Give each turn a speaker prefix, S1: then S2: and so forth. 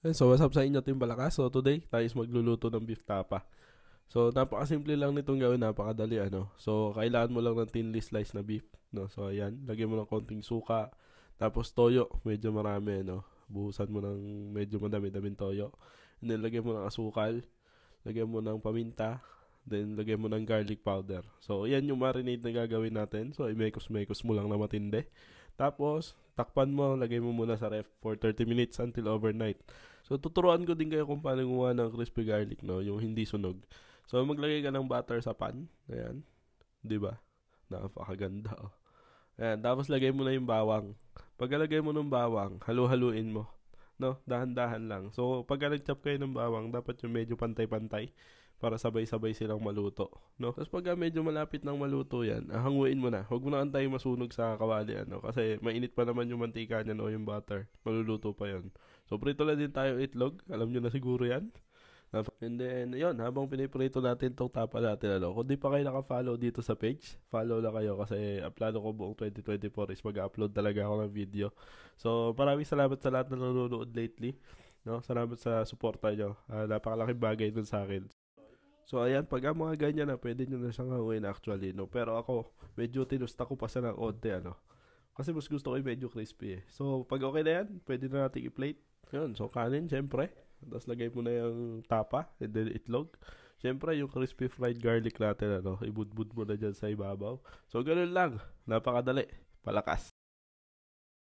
S1: So what's up sa inyo, Team Balakas? So today, tayo is magluluto ng beef tapa. So napakasimple lang nitong gawin, napakadali ano. So kailangan mo lang ng thinly slice na beef, no. So ayan, lagyan mo ng konting suka, tapos toyo, medyo marami no. Buhusan mo ng medyo madami-daming toyo. And then lagyan mo ng asukal, lagyan mo ng paminta, then lagyan mo ng garlic powder. So ayan yung marinade na gagawin natin. So imekos-mekos mo lang na matindi. Tapos takpan mo, lagay mo muna sa ref for 30 minutes until overnight. So tuturuan ko din kayo kung paano gumawa ng crispy garlic, no, yung hindi sunog. So maglagay ka ng butter sa pan. Ayan, 'di ba? Napakaganda oh. Ayan, tapos lagay mo na yung bawang. Pagkalagay mo ng bawang, halu-haluin mo. No, dahan-dahan lang. So, pagka nag-chop kayo ng bawang, dapat yung medyo pantay-pantay para sabay-sabay silang maluto. No? Tapos pagka medyo malapit nang maluto yan, hanguin mo na. Huwag mo na antayin masunog sa kawali. Ano? Kasi mainit pa naman yung mantika niyan o yung butter. Maluluto pa yon. So, prito na din tayo itlog. Alam nyo na siguro yan. And then, yun, habang piniprito natin itong tapa natin, ano, kung di pa kayo naka-follow dito sa page, follow na kayo kasi plano ko buong 2024 is mag-upload talaga ako ng video. So, maraming salamat sa lahat na nanonood lately. No? Salamat sa suporta nyo. Napakalaking bagay dun sa akin. So, ayan, pag ang mga ganyan na, pwede nyo na siyang hanguin actually, no? Pero ako, medyo tinusta ko pa siya ng onte, ano? Kasi mas gusto ko yung medyo crispy eh. So, pag okay na yan, pwede na natin i-plate. Yun, so kanin, syempre. Tapos lagay mo na yung tapa, and then itlog. Syempre, yung crispy fried garlic natin, ano, ibudbud mo na dyan sa ibabaw. So, ganun lang. Napakadali. Palakas.